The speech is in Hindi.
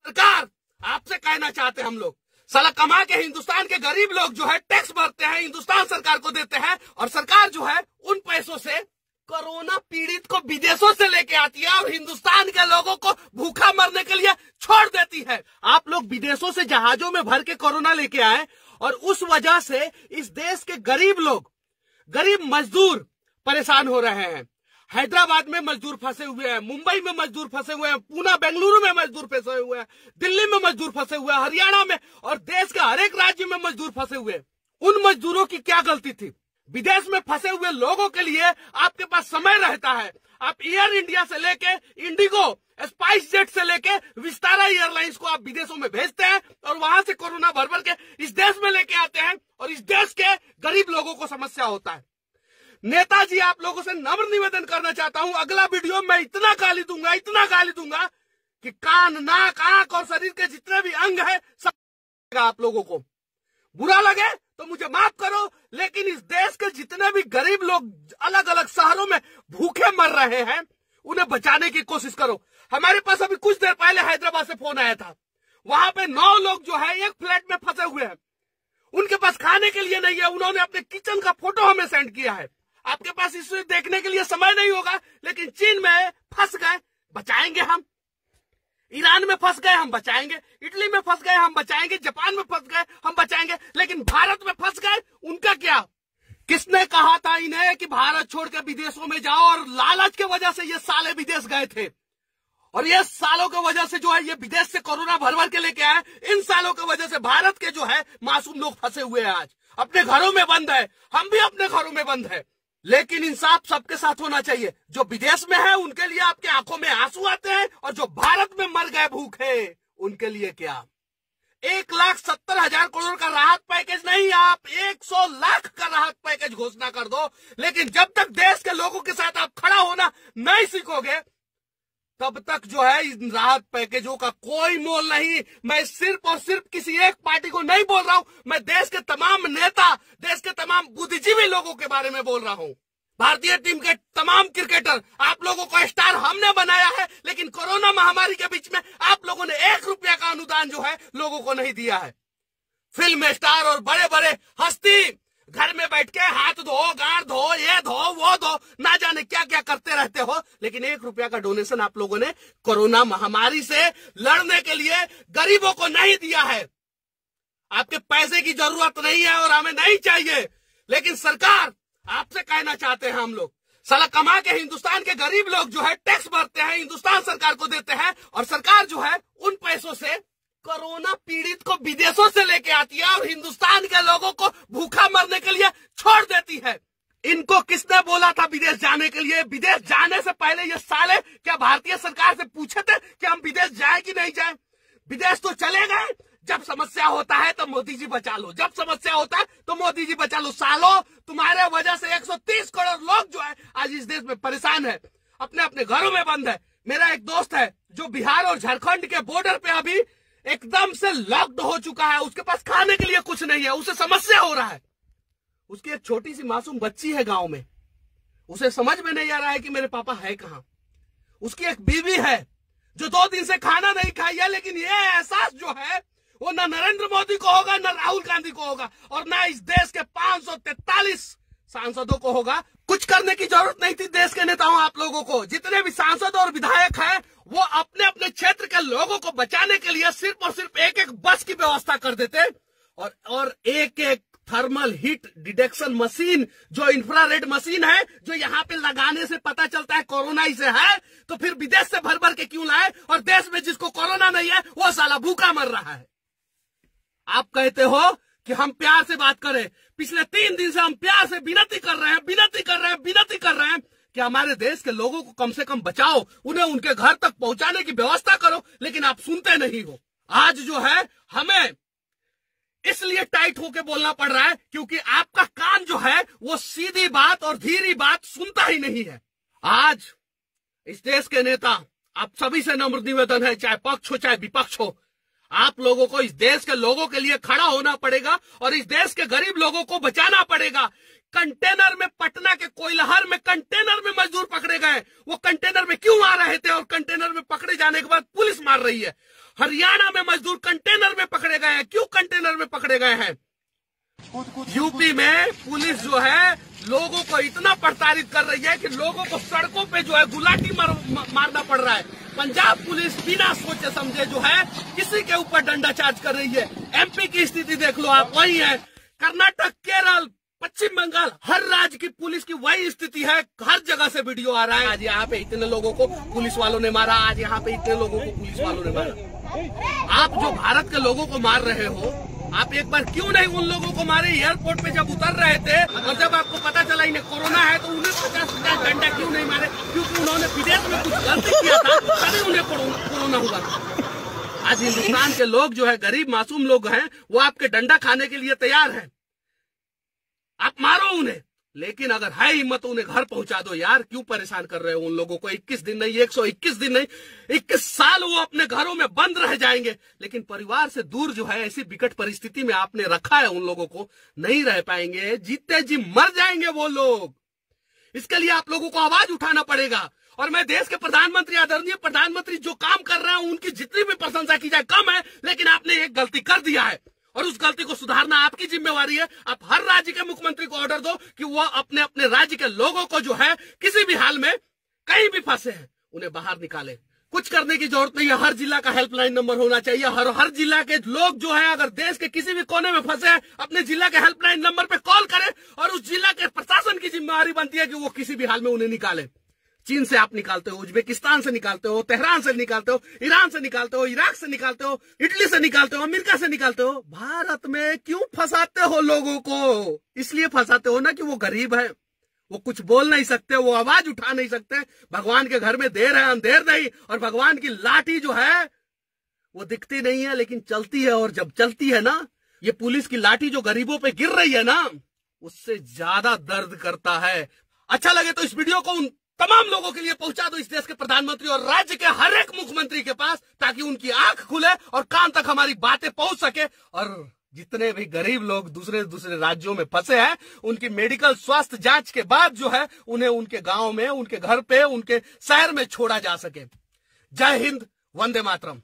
सरकार, आपसे कहना चाहते हैं हम लोग, साला कमा के हिंदुस्तान के गरीब लोग जो है टैक्स भरते हैं, हिंदुस्तान सरकार को देते हैं, और सरकार जो है उन पैसों से कोरोना पीड़ित को विदेशों से लेके आती है और हिंदुस्तान के लोगों को भूखा मरने के लिए छोड़ देती है। आप लोग विदेशों से जहाजों में भर के कोरोना लेके आए और उस वजह से इस देश के गरीब लोग, गरीब मजदूर परेशान हो रहे हैं। हैदराबाद में मजदूर फंसे हुए हैं, मुंबई में मजदूर फंसे हुए हैं, पूना बेंगलुरु में मजदूर फंसे हुए हैं, दिल्ली में मजदूर फंसे हुए हैं, हरियाणा में और देश के हर एक राज्य में मजदूर फंसे हुए हैं। उन मजदूरों की क्या गलती थी? विदेश में फंसे हुए लोगों के लिए आपके पास समय रहता है। आप एयर इंडिया से लेके इंडिगो, स्पाइस जेट से लेके विस्तारा एयरलाइंस को आप विदेशों में भेजते हैं और वहां से कोरोना भर भर के इस देश में लेके आते हैं और इस देश के गरीब लोगों को समस्या होता है। नेताजी, आप लोगों से नम्र निवेदन करना चाहता हूं, अगला वीडियो में इतना गाली दूंगा कि कान, नाक, आंख और शरीर के जितने भी अंग है सब आप लोगों को बुरा लगे तो मुझे माफ करो, लेकिन इस देश के जितने भी गरीब लोग अलग अलग शहरों में भूखे मर रहे हैं उन्हें बचाने की कोशिश करो। हमारे पास अभी कुछ देर पहले हैदराबाद से फोन आया था, वहां पे 9 लोग जो है एक फ्लैट में फंसे हुए हैं, उनके पास खाने के लिए नहीं है। उन्होंने अपने किचन का फोटो हमें सेंड किया है। आपके पास इसे देखने के लिए समय नहीं होगा, लेकिन चीन में फंस गए, बचाएंगे हम। ईरान में फंस गए, हम बचाएंगे। इटली में फंस गए, हम बचाएंगे। जापान में फंस गए, हम बचाएंगे। लेकिन भारत में फंस गए, उनका क्या? किसने कहा था इन्हें कि भारत छोड़ के विदेशों में जाओ? और लालच के वजह से ये साले विदेश गए थे, और ये सालों की वजह से जो है ये विदेश से कोरोना भर भर के लेके आए। इन सालों की वजह से भारत के जो है मासूम लोग फंसे हुए हैं, आज अपने घरों में बंद है। हम भी अपने घरों में बंद है, लेकिन इंसाफ सबके साथ होना चाहिए। जो विदेश में है उनके लिए आपके आंखों में आंसू आते हैं, और जो भारत में मर गए भूखे उनके लिए क्या? 1,70,000 करोड़ का राहत पैकेज नहीं, आप 100 लाख का राहत पैकेज घोषणा कर दो। लेकिन जब तक देश के लोगों के साथ आप खड़ा होना नहीं सीखोगे, तब तक जो है इन राहत पैकेजों का कोई मोल नहीं। मैं सिर्फ और सिर्फ किसी एक पार्टी को नहीं बोल रहा हूं, मैं देश के तमाम नेता, देश के तमाम बुद्धिजीवी लोगों के बारे में बोल रहा हूं। भारतीय टीम के तमाम क्रिकेटर, आप लोगों को स्टार हमने बनाया है, लेकिन कोरोना महामारी के बीच में आप लोगों ने 1 रुपया का अनुदान जो है लोगों को नहीं दिया है। फिल्म स्टार और बड़े बड़े हस्ती घर में बैठ के हाथ धो, गांड धो, ये धो, वो धो, ना जाने क्या क्या करते रहते हो, लेकिन 1 रुपया का डोनेशन आप लोगों ने कोरोना महामारी से लड़ने के लिए गरीबों को नहीं दिया है। आपके पैसे की जरूरत नहीं है और हमें नहीं चाहिए, लेकिन सरकार, आपसे कहना चाहते हैं हम लोग, साला कमा के हिंदुस्तान के गरीब लोग जो है टैक्स भरते हैं, हिंदुस्तान सरकार को देते हैं, और सरकार जो है उन पैसों से कोरोना पीड़ित को विदेशों से लेके आती है और हिंदुस्तान के लोगों को भूखा मरने के लिए छोड़ देती है। इनको किसने बोला था विदेश जाने के लिए? विदेश जाने से पहले ये साले क्या भारतीय सरकार से पूछे थे कि हम विदेश जाए कि नहीं जाए? विदेश तो चले गए। जब समस्या होता है तो मोदी जी बचा लो, जब समस्या होता है तो मोदी जी बचा लो। सालों, तुम्हारे वजह से 130 करोड़ लोग जो है आज इस देश में परेशान है, अपने अपने घरों में बंद है। मेरा एक दोस्त है जो बिहार और झारखंड के बॉर्डर पे अभी एकदम से लॉक्ड हो चुका है, उसके पास खाने के लिए कुछ नहीं है, उसे समस्या हो रहा है। उसकी एक छोटी सी मासूम बच्ची है गांव में, उसे समझ में नहीं आ रहा है कि मेरे पापा है कहां। उसकी एक बीवी है जो 2 दिन से खाना नहीं खाई है, लेकिन ये एहसास जो है वो न नरेंद्र मोदी को होगा, न राहुल गांधी को होगा, और न इस देश के 543 सांसदों को होगा। कुछ करने की जरूरत नहीं थी देश के नेताओं, आप लोगों को। जितने भी सांसद और विधायक हैं वो अपने अपने क्षेत्र के लोगों को बचाने के लिए सिर्फ और सिर्फ एक बस की व्यवस्था कर देते, और एक थर्मल हीट डिटेक्शन मशीन, जो इंफ्रारेड मशीन है, जो यहाँ पे लगाने से पता चलता है कोरोना ही से है, तो फिर विदेश से भर भर के क्यों लाए? और देश में जिसको कोरोना नहीं है वो साला भूखा मर रहा है। आप कहते हो कि हम प्यार से बात करें। पिछले 3 दिन से हम प्यार से विनती कर रहे हैं कि हमारे देश के लोगों को कम से कम बचाओ, उन्हें उनके घर तक पहुंचाने की व्यवस्था करो, लेकिन आप सुनते नहीं हो। आज जो है हमें इसलिए टाइट होके बोलना पड़ रहा है क्योंकि आपका कान जो है वो सीधी बात और धीरी बात सुनता ही नहीं है। आज इस देश के नेता, आप सभी से नम्र निवेदन है, चाहे पक्ष हो चाहे विपक्ष हो, आप लोगों को इस देश के लोगों के लिए खड़ा होना पड़ेगा और इस देश के गरीब लोगों को बचाना पड़ेगा। कंटेनर में, पटना के कोइलहर में कंटेनर में मजदूर पकड़े गए। वो कंटेनर में क्यों आ रहे थे और कंटेनर में पकड़े जाने के बाद पुलिस मार रही है? हरियाणा में मजदूर कंटेनर में पकड़े गए हैं। क्यों कंटेनर में पकड़े गए हैं? यूपी में पुलिस जो है लोगों को इतना प्रताड़ित कर रही है कि लोगों को सड़कों पे जो है गुलाटी मारना पड़ रहा है। पंजाब पुलिस बिना सोचे समझे जो है किसी के ऊपर डंडा चार्ज कर रही है। एमपी की स्थिति देख लो आप, वही है। कर्नाटक, केरल, पश्चिम बंगाल, हर राज्य की पुलिस की वही स्थिति है। हर जगह से वीडियो आ रहा है, आज यहाँ पे इतने लोगों को पुलिस वालों ने मारा, आज यहाँ पे इतने लोगों को पुलिस वालों ने मारा। आप जो भारत के लोगों को मार रहे हो, आप एक बार क्यों नहीं उन लोगों को मारे? एयरपोर्ट पे जब उतर रहे थे और जब आपको पता चला इन्हें कोरोना है तो उन्हें 50-50 डंडा क्यों नहीं मारे? क्योंकि उन्होंने विदेश में कुछ गलती किया था, तभी उन्हें कोरोना हुआ था। आज हिंदुस्तान के लोग जो है, गरीब मासूम लोग हैं, वो आपके डंडा खाने के लिए तैयार है। आप मारो उन्हें, लेकिन अगर है हिम्मत तो उन्हें घर पहुंचा दो यार। क्यों परेशान कर रहे हो उन लोगों को? 21 दिन नहीं, 121 दिन नहीं, 21 साल वो अपने घरों में बंद रह जाएंगे, लेकिन परिवार से दूर जो है ऐसी विकट परिस्थिति में आपने रखा है उन लोगों को, नहीं रह पाएंगे, जीते जी मर जाएंगे वो लोग। इसके लिए आप लोगों को आवाज उठाना पड़ेगा। और मैं देश के प्रधानमंत्री, आदरणीय प्रधानमंत्री जो काम कर रहे हैं उनकी जितनी भी प्रशंसा की जाए कम है, लेकिन आपने एक गलती कर दिया है और उस गलती को सुधारना आपकी जिम्मेवारी है। आप हर राज्य के मुख्यमंत्री को ऑर्डर दो कि वह अपने अपने राज्य के लोगों को जो है किसी भी हाल में कहीं भी फंसे हैं उन्हें बाहर निकाले। कुछ करने की जरूरत नहीं है। हर जिला का हेल्पलाइन नंबर होना चाहिए। हर जिला के लोग जो है अगर देश के किसी भी कोने में फंसे हैं, अपने जिला के हेल्पलाइन नंबर पे कॉल करें और उस जिला के प्रशासन की जिम्मेवारी बनती है कि वो किसी भी हाल में उन्हें निकाले। चीन से आप निकालते हो, उज्बेकिस्तान से निकालते हो, तेहरान से निकालते हो, ईरान से निकालते हो, इराक से निकालते हो, इटली से निकालते हो, अमेरिका से निकालते हो। भारत में क्यों फंसाते हो लोगों को? इसलिए फंसाते हो ना कि वो गरीब है, वो कुछ बोल नहीं सकते, वो आवाज उठा नहीं सकते। भगवान के घर में देर है अंधेर नहीं, और भगवान की लाठी जो है वो दिखती नहीं है लेकिन चलती है। और जब चलती है ना, ये पुलिस की लाठी जो गरीबों पे गिर रही है ना, उससे ज्यादा दर्द करता है। अच्छा लगे तो इस वीडियो को उन तमाम लोगों के लिए पहुंचा दो, इस देश के प्रधानमंत्री और राज्य के हर एक मुख्यमंत्री के पास, ताकि उनकी आंख खुले और कान तक हमारी बातें पहुंच सके। और जितने भी गरीब लोग दूसरे राज्यों में फंसे हैं, उनकी मेडिकल स्वास्थ्य जांच के बाद जो है उन्हें उनके गांव में, उनके घर पे, उनके शहर में छोड़ा जा सके। जय हिंद, वंदे मातरम।